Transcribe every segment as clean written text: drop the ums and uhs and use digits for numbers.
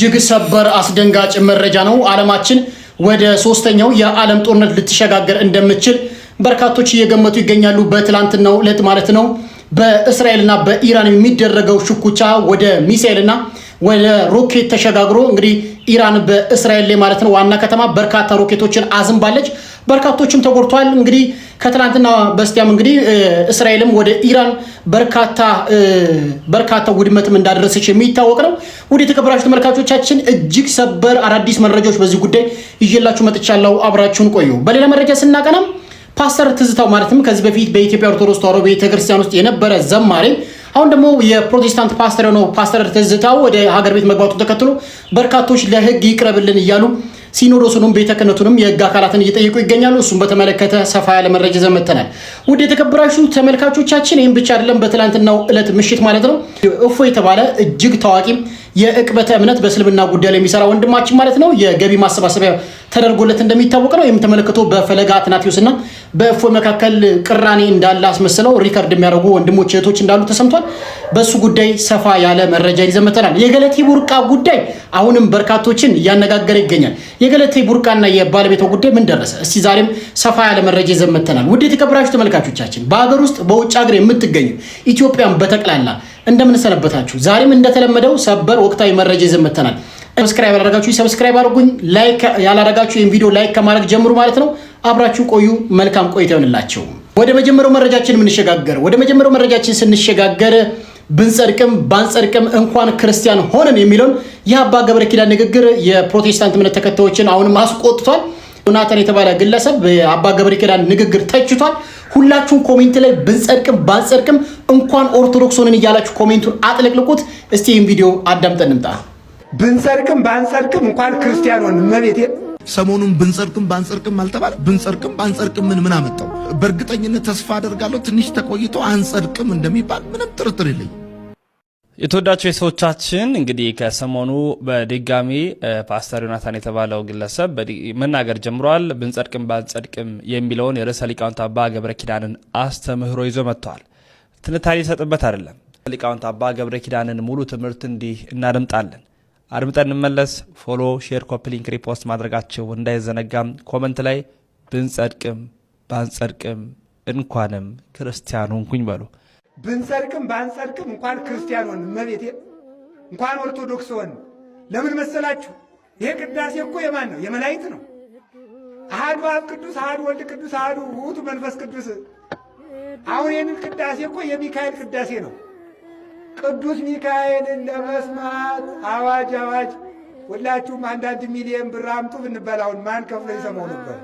እጅግ ሰበር አስደንጋጭ መረጃ ነው። ዓለማችን ወደ ሶስተኛው የዓለም ጦርነት ልትሸጋገር እንደምትችል በርካቶች እየገመቱ ይገኛሉ። በትላንትናው ዕለት ማለት ነው በእስራኤልና በኢራን የሚደረገው ሽኩቻ ወደ ሚሳኤልና ወደ ሮኬት ተሸጋግሮ እንግዲህ ኢራን በእስራኤል ላይ ማለት ነው ዋና ከተማ በርካታ ሮኬቶችን አዝንባለች። በርካቶችም ተጎድተዋል። እንግዲህ ከትላንትና በስቲያም እንግዲህ እስራኤልም ወደ ኢራን በርካታ ውድመትም እንዳደረሰች የሚታወቅ ነው። ወደ ተከበራችሁ ተመልካቾቻችን እጅግ ሰበር አዳዲስ መረጃዎች በዚህ ጉዳይ ይዤላችሁ መጥቻለሁ። አብራችሁን ቆዩ። በሌላ መረጃ ስናቀናም ፓስተር ትዝታው ማለትም ከዚህ በፊት በኢትዮጵያ ኦርቶዶክስ ተዋሕዶ ቤተክርስቲያን ውስጥ የነበረ ዘማሪ አሁን ደግሞ የፕሮቴስታንት ፓስተር ነው። ፓስተር ትዝታው ወደ ሀገር ቤት መግባቱን ተከትሎ በርካቶች ለሕግ ይቅረብልን እያሉ ሲኖዶሱንም ቤተ ክህነቱንም የሕግ አካላትን እየጠየቁ ይገኛሉ። እሱም በተመለከተ ሰፋ ያለ መረጃ ዘመተናል። ውድ የተከበራችሁ ተመልካቾቻችን ይህም ብቻ አይደለም። በትላንትናው ዕለት ምሽት ማለት ነው እፎይ የተባለ እጅግ ታዋቂ የዕቅበተ እምነት በእስልምና ጉዳይ ላይ የሚሰራ ወንድማችን ማለት ነው የገቢ ማሰባሰቢያ ተደርጎለት እንደሚታወቅ ነው። የምትመለከቱ በፈለጋ አትናቴዎስና በእፎይ መካከል ቅራኔ እንዳለ አስመስለው ሪከርድ የሚያደርጉ ወንድሞች እህቶች እንዳሉ ተሰምቷል። በሱ ጉዳይ ሰፋ ያለ መረጃ ይዘመተናል። የገለቴ ቡርቃ ጉዳይ አሁንም በርካቶችን እያነጋገረ ይገኛል። የገለቴ ቡርቃና የባለቤቷ ጉዳይ ምን ደረሰ? እስቲ ዛሬም ሰፋ ያለ መረጃ ይዘመተናል። ውድ የተከበራችሁ ተመልካቾቻችን በሀገር ውስጥ በውጭ ሀገር የምትገኙ ኢትዮጵያን በተቅላላ እንደምን ሰነበታችሁ? ዛሬም እንደተለመደው ሰበር ወቅታዊ መረጃ ይዘመተናል። ሰብስክራይብ ያላደረጋችሁ ሰብስክራይብ አድርጉኝ፣ ላይክ ያላደረጋችሁ ይሄን ቪዲዮ ላይክ ከማድረግ ጀምሩ ማለት ነው። አብራችሁ ቆዩ። መልካም ቆይታ ይሁንላችሁ። ወደ መጀመሪያው መረጃችን ስንሸጋገር ብንጸድቅም ባንጸድቅም እንኳን ክርስቲያን ሆነን የሚለውን የአባ ገብረ ኪዳን ንግግር የፕሮቴስታንት እምነት ተከታዮችን አሁንም አስቆጥቷል። ዮናታን የተባለ ግለሰብ የአባ ገብረ ኪዳን ንግግር ተችቷል። ሁላችሁም ኮሜንት ላይ ብንጸድቅም ባንጸድቅም እንኳን ኦርቶዶክስ ሆነን እያላችሁ ኮሜንቱን አጥለቅልቁት። እስቲ ይህን ቪዲዮ አዳምጠን እንምጣ። ብንጸድቅም ባንጸድቅም እንኳን ክርስቲያን ሆነን መቤቴ ሰሞኑን ብንጸድቅም ባንጸድቅም አልተባለ። ብንጸድቅም ባንጸድቅም ምን አመጣው? በእርግጠኝነት ተስፋ አደርጋለሁ ትንሽ ተቆይቶ አንጸድቅም እንደሚባል ምንም ጥርጥር የለኝም። የተወዳቸው የሰዎቻችን እንግዲህ ከሰሞኑ በድጋሚ ፓስተር ዮናታን የተባለው ግለሰብ መናገር ጀምሯል። ብንጸድቅም ባንጸድቅም የሚለውን የርዕሰ ሊቃውንት አባ ገብረ ኪዳንን አስተምህሮ ይዞ መጥተዋል። ትንታኔ ይሰጥበት አይደለም። ሊቃውንት አባ ገብረ ኪዳንን ሙሉ ትምህርት እንዲህ እናደምጣለን። አድምጠን እንመለስ። ፎሎ፣ ሼር፣ ኮፒ ሊንክ፣ ሪፖስት ማድረጋቸው እንዳይዘነጋም። ኮመንት ላይ ብንጸድቅም ባንጸድቅም እንኳንም ክርስቲያን ሆንኩኝ በሉ። ብንጸድቅም ባንጸድቅም እንኳን ክርስቲያን ሆን መቤቴ እንኳን ኦርቶዶክስ ሆን። ለምን መሰላችሁ? ይሄ ቅዳሴ እኮ የማን ነው? የመላእክት ነው። አሐዱ አብ ቅዱስ፣ አሐዱ ወልድ ቅዱስ፣ አሐዱ ውእቱ መንፈስ ቅዱስ። አሁን ይህንን ቅዳሴ እኮ የሚካኤል ቅዳሴ ነው። ቅዱስ ሚካኤልን ለመስማት አዋጅ አዋጅ! ሁላችሁም አንዳንድ ሚሊዮን ብር አምጡ ብንበላውን ማን ከፍሎ ይሰማው ነበር?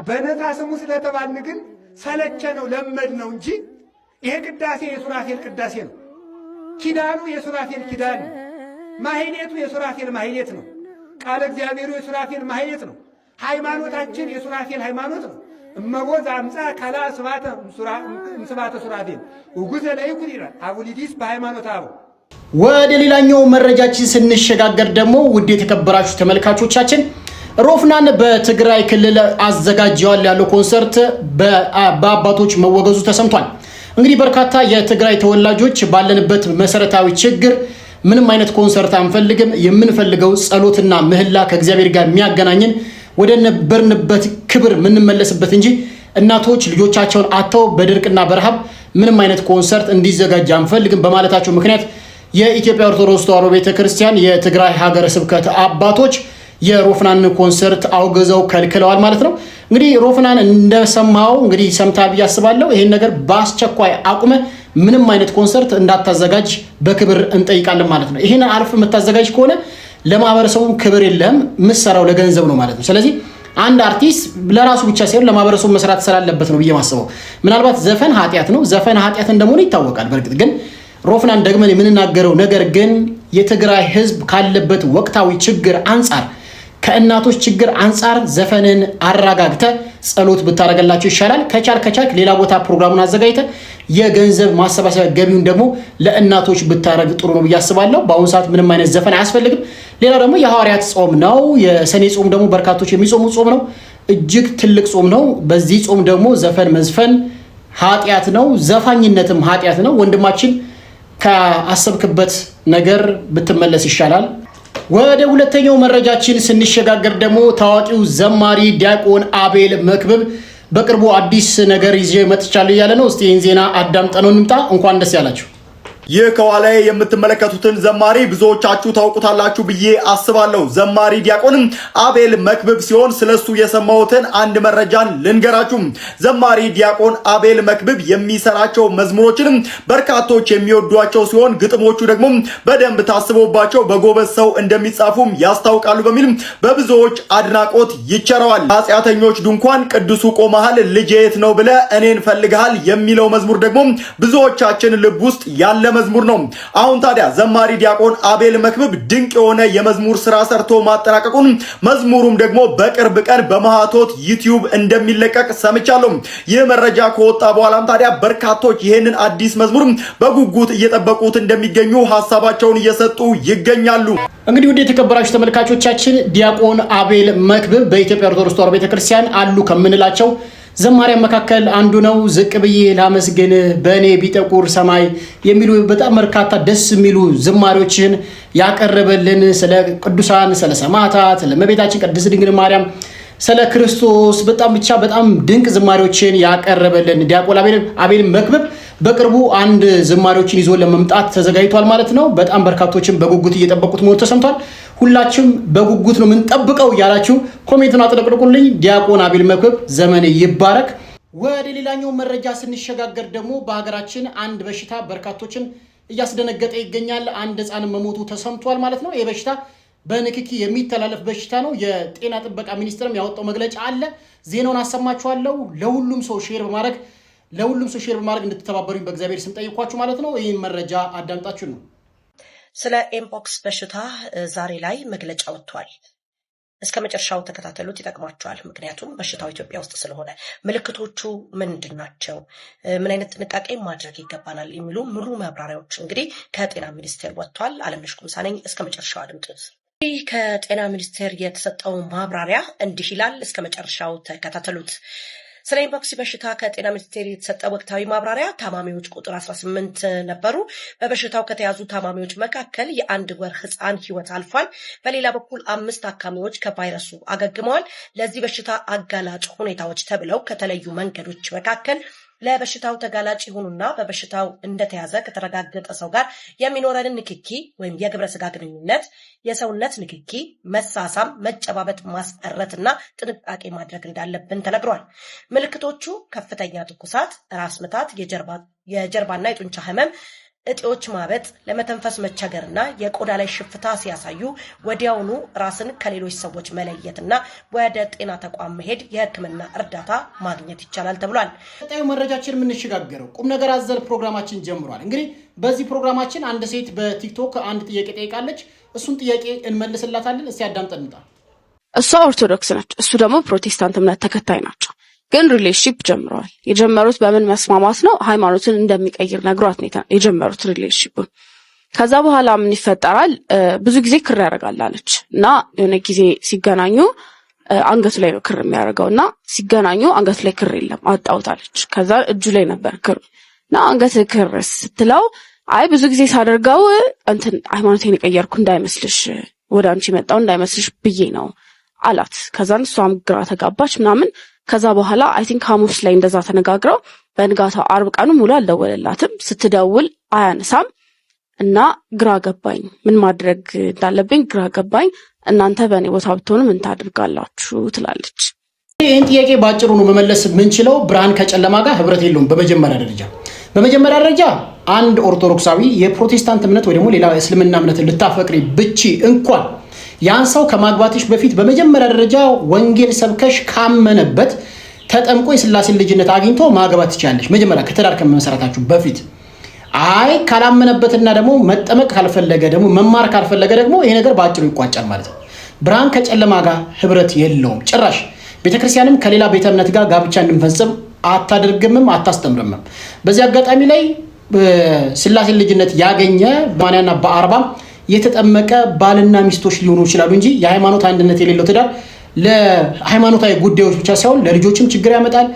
በነፃ ስሙ ስለተባልን ግን ሰለቸ ነው ለመድ ነው እንጂ ይሄ ቅዳሴ የሱራፌል ቅዳሴ ነው። ኪዳኑ የሱራፌል ኪዳን፣ ማህሌቱ የሱራፌል ማህሌት ነው። ቃለ እግዚአብሔሩ የሱራፌል ማህሌት ነው። ሃይማኖታችን የሱራፌል ሃይማኖት ነው። እመቦዝ አምፃ ካላ ስባተ ሱራፌል ውጉዘ ለይኩን ይላል አቡሊዲስ በሃይማኖት አበው። ወደ ሌላኛው መረጃችን ስንሸጋገር ደግሞ ውድ የተከበራችሁ ተመልካቾቻችን ሮፍናን በትግራይ ክልል አዘጋጀዋል ያለው ኮንሰርት በአባቶች መወገዙ ተሰምቷል። እንግዲህ በርካታ የትግራይ ተወላጆች ባለንበት መሰረታዊ ችግር ምንም አይነት ኮንሰርት አንፈልግም፣ የምንፈልገው ጸሎትና ምህላ ከእግዚአብሔር ጋር የሚያገናኝን ወደ ነበርንበት ክብር የምንመለስበት እንጂ እናቶች ልጆቻቸውን አጥተው በድርቅና በረሃብ ምንም አይነት ኮንሰርት እንዲዘጋጅ አንፈልግም በማለታቸው ምክንያት የኢትዮጵያ ኦርቶዶክስ ተዋሕዶ ቤተክርስቲያን የትግራይ ሀገረ ስብከት አባቶች የሮፍናን ኮንሰርት አውግዘው ከልክለዋል ማለት ነው። እንግዲህ ሮፍናን እንደሰማው እንግዲህ ሰምታ ብዬ አስባለሁ። ይሄን ነገር በአስቸኳይ አቁመ ምንም አይነት ኮንሰርት እንዳታዘጋጅ በክብር እንጠይቃለን ማለት ነው። ይሄን አልፍ የምታዘጋጅ ከሆነ ለማህበረሰቡ ክብር የለም፣ ምሰራው ለገንዘብ ነው ማለት ነው። ስለዚህ አንድ አርቲስት ለራሱ ብቻ ሳይሆን ለማህበረሰቡ መስራት ስላለበት ነው ብዬ ማስበው። ምናልባት ዘፈን ኃጢአት ነው፣ ዘፈን ኃጢአት እንደሆነ ይታወቃል። በእርግጥ ግን ሮፍናን ደግመን የምንናገረው ነገር ግን የትግራይ ህዝብ ካለበት ወቅታዊ ችግር አንጻር ከእናቶች ችግር አንጻር ዘፈንን አረጋግተ ጸሎት ብታረጋላቸው ይሻላል። ከቻልክ ሌላ ቦታ ፕሮግራሙን አዘጋጅተ የገንዘብ ማሰባሰቢያ ገቢውን ደግሞ ለእናቶች ብታረግ ጥሩ ነው ብዬ አስባለሁ። በአሁኑ ሰዓት ምንም አይነት ዘፈን አያስፈልግም። ሌላ ደግሞ የሐዋርያት ጾም ነው። የሰኔ ጾም ደግሞ በርካቶች የሚጾሙ ጾም ነው። እጅግ ትልቅ ጾም ነው። በዚህ ጾም ደግሞ ዘፈን መዝፈን ኃጢአት ነው፣ ዘፋኝነትም ኃጢአት ነው። ወንድማችን ከአሰብክበት ነገር ብትመለስ ይሻላል። ወደ ሁለተኛው መረጃችን ስንሸጋገር ደግሞ ታዋቂው ዘማሪ ዲያቆን አቤል መክብብ በቅርቡ አዲስ ነገር ይዤ መጥቻለሁ እያለ ነው። እስቲ ይህን ዜና አዳምጠነው እንምጣ። እንኳን ደስ ያላችሁ። ይህ ከኋላ የምትመለከቱትን ዘማሪ ብዙዎቻችሁ ታውቁታላችሁ ብዬ አስባለሁ። ዘማሪ ዲያቆንም አቤል መክብብ ሲሆን ስለሱ የሰማሁትን አንድ መረጃን ልንገራችሁ። ዘማሪ ዲያቆን አቤል መክብብ የሚሰራቸው መዝሙሮችንም በርካቶች የሚወዷቸው ሲሆን ግጥሞቹ ደግሞ በደንብ ታስቦባቸው በጎበዝ ሰው እንደሚጻፉም ያስታውቃሉ በሚል በብዙዎች አድናቆት ይቸረዋል። ኃጢአተኞች ድንኳን ቅዱሱ ቆመሃል ልጄ የት ነው ብለ እኔን ፈልገሃል የሚለው መዝሙር ደግሞ ብዙዎቻችን ልብ ውስጥ ያለ መዝሙር ነው። አሁን ታዲያ ዘማሪ ዲያቆን አቤል መክብብ ድንቅ የሆነ የመዝሙር ስራ ሰርቶ ማጠናቀቁን መዝሙሩም ደግሞ በቅርብ ቀን በማህቶት ዩቲዩብ እንደሚለቀቅ ሰምቻለሁ። ይህ መረጃ ከወጣ በኋላም ታዲያ በርካቶች ይሄንን አዲስ መዝሙር በጉጉት እየጠበቁት እንደሚገኙ ሐሳባቸውን እየሰጡ ይገኛሉ። እንግዲህ ወደ የተከበራችሁ ተመልካቾቻችን ዲያቆን አቤል መክብብ በኢትዮጵያ ኦርቶዶክስ ተዋሕዶ ቤተክርስቲያን አሉ ከምንላቸው ዘማሪያን መካከል አንዱ ነው። ዝቅ ብዬ ላመስግን በእኔ ቢጠቁር ሰማይ የሚሉ በጣም በርካታ ደስ የሚሉ ዝማሬዎችን ያቀረበልን ስለ ቅዱሳን፣ ስለ ሰማዕታት፣ ስለ እመቤታችን ቅድስት ድንግል ማርያም፣ ስለ ክርስቶስ በጣም ድንቅ ዝማሬዎችን ያቀረበልን ዲያቆን አቤል መክብብ በቅርቡ አንድ ዝማሬዎችን ይዞ ለመምጣት ተዘጋጅቷል ማለት ነው። በጣም በርካቶችን በጉጉት እየጠበቁት መሆኑ ተሰምቷል። ሁላችሁም በጉጉት ነው የምንጠብቀው ያላችሁ ኮሜንቱን አጥለቅልቁልኝ። ዲያቆን አቤል መክብብ ዘመን ይባረክ። ወደ ሌላኛው መረጃ ስንሸጋገር ደግሞ በሀገራችን አንድ በሽታ በርካቶችን እያስደነገጠ ይገኛል። አንድ ሕፃን መሞቱ ተሰምቷል ማለት ነው። ይህ በሽታ በንክኪ የሚተላለፍ በሽታ ነው። የጤና ጥበቃ ሚኒስቴርም ያወጣው መግለጫ አለ። ዜናውን አሰማችኋለሁ። ለሁሉም ሰው ሼር በማድረግ እንድትተባበሩኝ በእግዚአብሔር ስም ጠይቋችሁ ማለት ነው። ይህን መረጃ አዳምጣችሁ ነው። ስለ ኤምፖክስ በሽታ ዛሬ ላይ መግለጫ ወጥቷል። እስከ መጨረሻው ተከታተሉት፣ ይጠቅማቸዋል። ምክንያቱም በሽታው ኢትዮጵያ ውስጥ ስለሆነ ምልክቶቹ ምንድን ናቸው፣ ምን አይነት ጥንቃቄ ማድረግ ይገባናል የሚሉ ሙሉ ማብራሪያዎች እንግዲህ ከጤና ሚኒስቴር ወጥቷል። አለምነሽ ኩምሳ ነኝ። እስከ መጨረሻው አድምጡት። ከጤና ሚኒስቴር የተሰጠው ማብራሪያ እንዲህ ይላል። እስከ መጨረሻው ተከታተሉት። ስለ ኤምፖክስ በሽታ ከጤና ሚኒስቴር የተሰጠ ወቅታዊ ማብራሪያ። ታማሚዎች ቁጥር 18 ነበሩ። በበሽታው ከተያዙ ታማሚዎች መካከል የ1 ወር ህፃን ህይወት አልፏል። በሌላ በኩል 5 ታካሚዎች ከቫይረሱ አገግመዋል። ለዚህ በሽታ አጋላጭ ሁኔታዎች ተብለው ከተለዩ መንገዶች መካከል ለበሽታው ተጋላጭ የሆኑና በበሽታው እንደተያዘ ከተረጋገጠ ሰው ጋር የሚኖረንን ንክኪ ወይም የግብረ ስጋ ግንኙነት፣ የሰውነት ንክኪ፣ መሳሳም፣ መጨባበጥ ማስቀረትና ጥንቃቄ ማድረግ እንዳለብን ተነግሯል። ምልክቶቹ ከፍተኛ ትኩሳት፣ ራስ ምታት፣ የጀርባና የጡንቻ ህመም፣ እጢዎች ማበጥ፣ ለመተንፈስ መቸገርና የቆዳ ላይ ሽፍታ ሲያሳዩ ወዲያውኑ ራስን ከሌሎች ሰዎች መለየትና ወደ ጤና ተቋም መሄድ የሕክምና እርዳታ ማግኘት ይቻላል ተብሏል። ቀጣዩ መረጃችን የምንሸጋገረው ቁም ነገር አዘል ፕሮግራማችን ጀምሯል። እንግዲህ በዚህ ፕሮግራማችን አንድ ሴት በቲክቶክ አንድ ጥያቄ ጠይቃለች። እሱን ጥያቄ እንመልስላታለን። እስቲ አዳምጠን እንጣ። እሷ ኦርቶዶክስ ነች፣ እሱ ደግሞ ፕሮቴስታንት እምነት ተከታይ ናቸው። ግን ሪሌሽንሺፕ ጀምረዋል። የጀመሩት በምን መስማማት ነው? ሃይማኖትን እንደሚቀይር ነግሯት ነው የጀመሩት ሪሌሽንሺፑን። ከዛ በኋላ ምን ይፈጠራል? ብዙ ጊዜ ክር ያደርጋል አለች እና የሆነ ጊዜ ሲገናኙ አንገቱ ላይ ነው ክር የሚያደርገው እና ሲገናኙ አንገቱ ላይ ክር የለም አጣውታለች። ከዛ እጁ ላይ ነበር ክር እና አንገት ክር ስትለው አይ ብዙ ጊዜ ሳደርገው ሃይማኖቴን የቀየርኩ እንዳይመስልሽ፣ ወደ አንቺ መጣው እንዳይመስልሽ ብዬ ነው አላት። ከዛን እሷም ግራ ተጋባች ምናምን። ከዛ በኋላ አይ ቲንክ ሐሙስ ላይ እንደዛ ተነጋግረው በንጋታው አርብ ቀኑ ሙሉ አልደወለላትም። ስትደውል አያነሳም እና ግራ ገባኝ፣ ምን ማድረግ እንዳለብኝ ግራ ገባኝ፣ እናንተ በእኔ ቦታ ብትሆኑ ምን ታደርጋላችሁ ትላለች። ይህን ጥያቄ ባጭሩ ነው መመለስ የምንችለው። ብርሃን ከጨለማ ጋር ህብረት የለውም። በመጀመሪያ ደረጃ አንድ ኦርቶዶክሳዊ የፕሮቴስታንት እምነት ወይ ደግሞ ሌላ እስልምና እምነት ልታፈቅሪ ብቻ እንኳን ያን ሰው ከማግባትሽ በፊት በመጀመሪያ ደረጃ ወንጌል ሰብከሽ ካመነበት ተጠምቆ የሥላሴን ልጅነት አግኝቶ ማግባት ትችላለሽ። መጀመሪያ ከትዳር ከመሰረታችሁ በፊት አይ ካላመነበትና ደግሞ መጠመቅ ካልፈለገ ደግሞ መማር ካልፈለገ ደግሞ ይሄ ነገር ባጭሩ ይቋጫል ማለት ነው። ብርሃን ከጨለማ ጋር ህብረት የለውም ጭራሽ። ቤተክርስቲያንም ከሌላ ቤተ እምነት ጋር ጋብቻ እንድንፈጽም አታደርግምም አታስተምርምም። በዚህ አጋጣሚ ላይ ሥላሴን ልጅነት ያገኘ በማንያና በአርባ የተጠመቀ ባልና ሚስቶች ሊሆኑ ይችላሉ እንጂ የሃይማኖት አንድነት የሌለው ትዳር ለሃይማኖታዊ ጉዳዮች ብቻ ሳይሆን ለልጆችም ችግር ያመጣል፣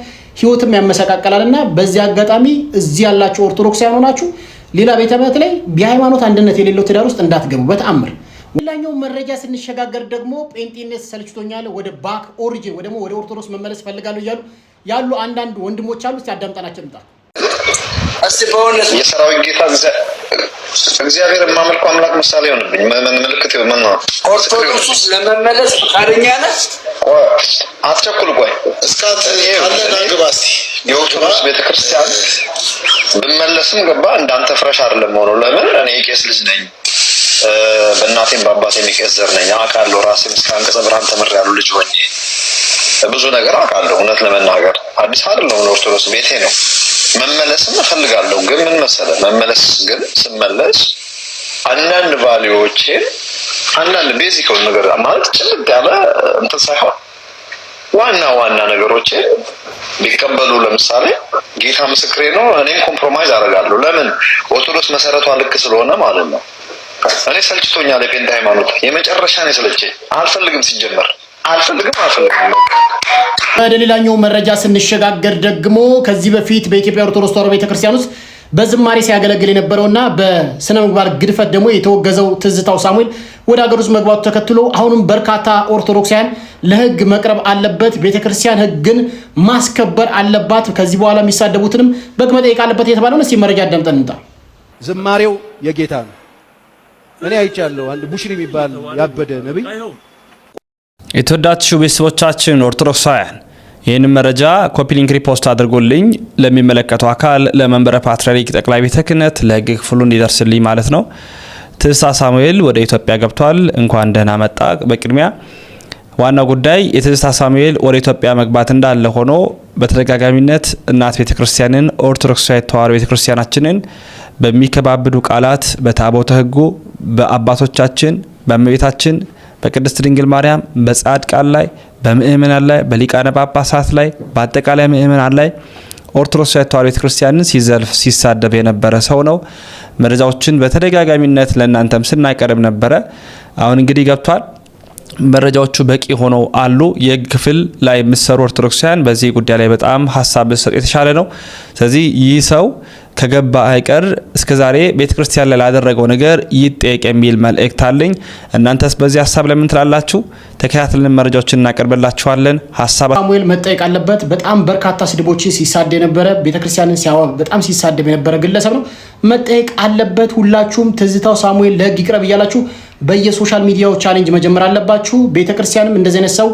ህይወትም ያመሰቃቀላልና በዚህ አጋጣሚ እዚህ ያላችሁ ኦርቶዶክሳውያን ሆናችሁ ሌላ ቤተ እምነት ላይ የሃይማኖት አንድነት የሌለው ትዳር ውስጥ እንዳትገቡ በተአምር። ሌላኛው መረጃ ስንሸጋገር ደግሞ ጴንጤነት ሰልችቶኛል ወደ ባክ ኦሪጂን ወደ ኦርቶዶክስ መመለስ ፈልጋለሁ ያሉ አንዳንድ ወንድሞች አሉ። ሲያዳምጣናቸው እንጣ የሰራዊት ጌታ እግዚአብሔር የማመልከው አምላክ ምሳሌ ሆነብኝ። ምልክት ምን ነው? ኦርቶዶክስ ለመመለስ ፈቃደኛ ነህ? አትቸኩል። ቆይ እስካት አለና ግባ እስቲ። የኦርቶዶክስ ቤተክርስቲያን ብመለስም ገባ እንዳንተ ፍረሽ አይደለም ሆኖ። ለምን እኔ የቄስ ልጅ ነኝ። በእናቴም በአባቴም የቄስ ዘር ነኝ። አውቃለሁ። ራሴም እስከ አንቀጸ ብርሃን ተምሬያለሁ። ልጅ ሆኜ ብዙ ነገር አውቃለሁ። እውነት ለመናገር አዲስ አይደለም። ኦርቶዶክስ ቤቴ ነው። መመለስም እፈልጋለሁ። ግን ምን መሰለህ መመለስ ግን ስመለስ አንዳንድ ቫልዩዎችን አንዳንድ ቤዚክ ነገር ማለት ጭልጥ ያለ እንትን ሳይሆን ዋና ነገሮችን ቢቀበሉ ለምሳሌ ጌታ ምስክሬ ነው። እኔም ኮምፕሮማይዝ አደርጋለሁ። ለምን ኦርቶዶክስ መሰረቷ ልክ ስለሆነ ማለት ነው። እኔ ሰልችቶኛል። የጴንጤ ሃይማኖት የመጨረሻ ነው የሰለቸኝ። አልፈልግም ሲጀመር አልፈልግም። ወደ ሌላኛው መረጃ ስንሸጋገር ደግሞ ከዚህ በፊት በኢትዮጵያ ኦርቶዶክስ ተዋሕዶ ቤተክርስቲያን ውስጥ በዝማሬ ሲያገለግል የነበረውና በስነ ምግባር ግድፈት ደግሞ የተወገዘው ትዝታው ሳሙኤል ወደ ሀገር ውስጥ መግባቱ ተከትሎ አሁንም በርካታ ኦርቶዶክሳውያን ለህግ መቅረብ አለበት፣ ቤተክርስቲያን ህግን ማስከበር አለባት፣ ከዚህ በኋላ የሚሳደቡትንም በግ መጠየቅ አለበት የተባለውን እስቲ መረጃ አዳምጠን እንጣ። ዝማሬው የጌታ ነው። እኔ አይቻለሁ። አንድ ቡሽሪ የሚባል ያበደ ነብይ የተወዳችሁ ቤተሰቦቻችን ኦርቶዶክሳውያን ይህን መረጃ ኮፒ ሊንክ ሪፖስት አድርጎልኝ ለሚመለከተው አካል ለመንበረ ፓትርያርክ ጠቅላይ ቤተ ክህነት ለህግ ክፍሉ እንዲደርስልኝ ማለት ነው። ትዝታ ሳሙኤል ወደ ኢትዮጵያ ገብቷል። እንኳን ደህና መጣ። በቅድሚያ ዋናው ጉዳይ የትዝታ ሳሙኤል ወደ ኢትዮጵያ መግባት እንዳለ ሆኖ በተደጋጋሚነት እናት ቤተክርስቲያንን ኦርቶዶክሳዊት ተዋሕዶ ቤተክርስቲያናችንን በሚከባብዱ ቃላት በታቦተ ህጉ በአባቶቻችን በእመቤታችን በቅድስት ድንግል ማርያም በጻድቃን ላይ በምእመናን ላይ በሊቃነ ጳጳሳት ላይ በአጠቃላይ ምእመናን ላይ ኦርቶዶክሳዊት ተዋሕዶ ቤተክርስቲያንን ሲዘልፍ ሲሳደብ የነበረ ሰው ነው። መረጃዎችን በተደጋጋሚነት ለእናንተም ስናቀርብ ነበረ። አሁን እንግዲህ ገብቷል። መረጃዎቹ በቂ ሆነው አሉ። የህግ ክፍል ላይ የሚሰሩ ኦርቶዶክሳውያን በዚህ ጉዳይ ላይ በጣም ሀሳብ መስጠት የተሻለ ነው። ስለዚህ ይህ ሰው ከገባ አይቀር እስከዛሬ ቤተክርስቲያን ላይ ላደረገው ነገር ይጠየቅ የሚል መልእክት አለኝ። እናንተስ በዚህ ሀሳብ ለምን ትላላችሁ? ተከታትለን መረጃዎችን እናቀርብላችኋለን። ሀሳብ ሳሙኤል መጠየቅ አለበት። በጣም በርካታ ስድቦችን ሲሳደብ የነበረ ቤተክርስቲያንን ሲያወግ በጣም ሲሳደብ የነበረ ግለሰብ ነው። መጠየቅ አለበት። ሁላችሁም ትዝታው ሳሙኤል ለህግ ይቅረብ እያላችሁ በየሶሻል ሚዲያው ቻሌንጅ መጀመር አለባችሁ። ቤተክርስቲያንም እንደዚህ አይነት ሰው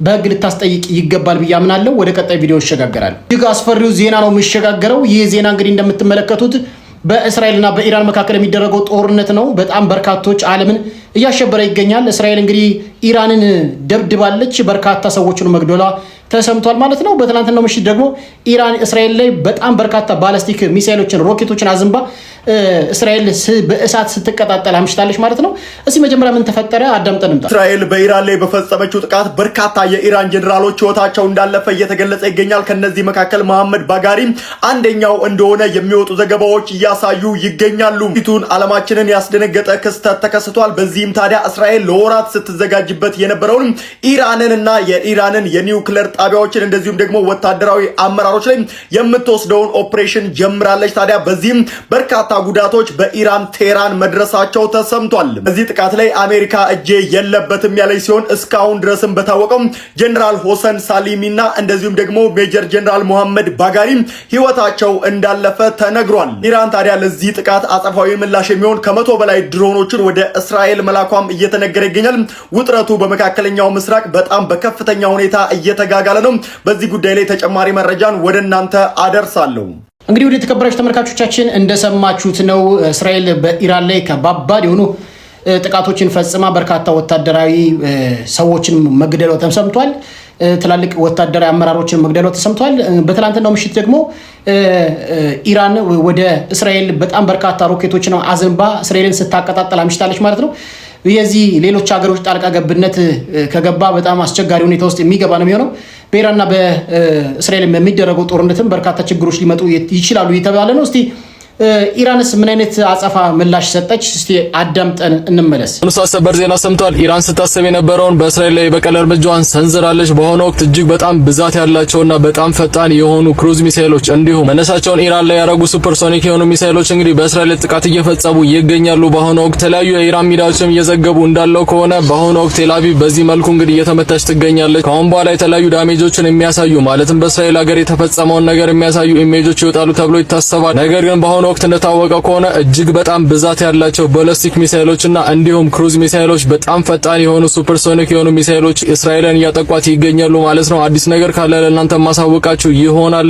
በህግ ልታስጠይቅ ይገባል ብዬ አምናለሁ። ወደ ቀጣይ ቪዲዮ ይሸጋገራል። እጅግ አስፈሪው ዜና ነው የሚሸጋገረው። ይህ ዜና እንግዲህ እንደምትመለከቱት በእስራኤልና በኢራን መካከል የሚደረገው ጦርነት ነው። በጣም በርካቶች ዓለምን እያሸበረ ይገኛል። እስራኤል እንግዲህ ኢራንን ደብድባለች፣ በርካታ ሰዎችን መግደሏ ተሰምቷል ማለት ነው። በትናንትናው ምሽት ደግሞ ኢራን እስራኤል ላይ በጣም በርካታ ባላስቲክ ሚሳኤሎችን ሮኬቶችን አዝንባ እስራኤል በእሳት ስትቀጣጠል አምሽታለች ማለት ነው። እስቲ መጀመሪያ ምን ተፈጠረ አዳምጠን እንጣ። እስራኤል በኢራን ላይ በፈጸመችው ጥቃት በርካታ የኢራን ጀነራሎች ህይወታቸው እንዳለፈ እየተገለጸ ይገኛል። ከነዚህ መካከል መሐመድ ባጋሪ አንደኛው እንደሆነ የሚወጡ ዘገባዎች እያሳዩ ይገኛሉ። ፊቱን ዓለማችንን ያስደነገጠ ክስተት ተከስቷል። በዚህም ታዲያ እስራኤል ለወራት ስትዘጋጅበት የነበረውን ኢራንንና የኢራንን የኒውክሌር ጣቢያዎችን እንደዚሁም ደግሞ ወታደራዊ አመራሮች ላይ የምትወስደውን ኦፕሬሽን ጀምራለች። ታዲያ በዚህም በርካታ ጉዳቶች በኢራን ቴህራን መድረሳቸው ተሰምቷል። በዚህ ጥቃት ላይ አሜሪካ እጄ የለበትም ያለች ሲሆን እስካሁን ድረስም በታወቀው ጀነራል ሆሰን ሳሊሚና እንደዚሁም ደግሞ ሜጀር ጀነራል መሐመድ ባጋሪ ህይወታቸው እንዳለፈ ተነግሯል። ኢራን ታዲያ ለዚህ ጥቃት አጸፋዊ ምላሽ የሚሆን ከ100 በላይ ድሮኖችን ወደ እስራኤል መላኳም እየተነገረ ይገኛል። ውጥረቱ በመካከለኛው ምስራቅ በጣም በከፍተኛ ሁኔታ እየተጋጋለ ነው። በዚህ ጉዳይ ላይ ተጨማሪ መረጃን ወደ እናንተ አደርሳለሁ። እንግዲህ ወደ ተከበራችሁ ተመልካቾቻችን እንደሰማችሁት ነው እስራኤል በኢራን ላይ ከባባድ የሆኑ ጥቃቶችን ፈጽማ በርካታ ወታደራዊ ሰዎችን መግደሏ ተሰምቷል። ትላልቅ ወታደራዊ አመራሮችን መግደሏ ተሰምቷል። በትላንትናው ምሽት ደግሞ ኢራን ወደ እስራኤል በጣም በርካታ ሮኬቶችን አዘንባ እስራኤልን ስታቀጣጠል አምሽታለች ማለት ነው። የዚህ ሌሎች ሀገሮች ጣልቃ ገብነት ከገባ በጣም አስቸጋሪ ሁኔታ ውስጥ የሚገባ ነው የሚሆነው። በኢራንና በእስራኤል የሚደረገው ጦርነትም በርካታ ችግሮች ሊመጡ ይችላሉ እየተባለ ነው። እስቲ ኢራንስ ምን አይነት አጸፋ ምላሽ ሰጠች? እስቲ አዳምጠን እንመለስ። ሰበር ዜና ሰምቷል። ኢራን ስታሰብ የነበረውን በእስራኤል ላይ በቀል እርምጃዋን ሰንዝራለች። በአሁኑ ወቅት እጅግ በጣም ብዛት ያላቸውና በጣም ፈጣን የሆኑ ክሩዝ ሚሳኤሎች እንዲሁም መነሻቸውን ኢራን ላይ ያደረጉ ሱፐርሶኒክ የሆኑ ሚሳኤሎች እንግዲህ በእስራኤል ላይ ጥቃት እየፈጸሙ ይገኛሉ። በአሁኑ ወቅት የተለያዩ የኢራን ሚዲያዎችም እየዘገቡ እንዳለው ከሆነ በአሁኑ ወቅት ቴልአቪቭ በዚህ መልኩ እንግዲህ እየተመታች ትገኛለች። ከአሁን በኋላ የተለያዩ ዳሜጆችን የሚያሳዩ ማለትም በእስራኤል ሀገር የተፈጸመውን ነገር የሚያሳዩ ኢሜጆች ይወጣሉ ተብሎ ይታሰባል። ነገር ግን በአሁኑ ወቅት እንደታወቀው ከሆነ እጅግ በጣም ብዛት ያላቸው ባሊስቲክ ሚሳኤሎችና እንዲሁም ክሩዝ ሚሳኤሎች በጣም ፈጣን የሆኑ ሱፐርሶኒክ የሆኑ ሚሳኤሎች እስራኤልን እያጠቋት ይገኛሉ ማለት ነው። አዲስ ነገር ካለ ለእናንተ ማሳወቃችሁ ይሆናል።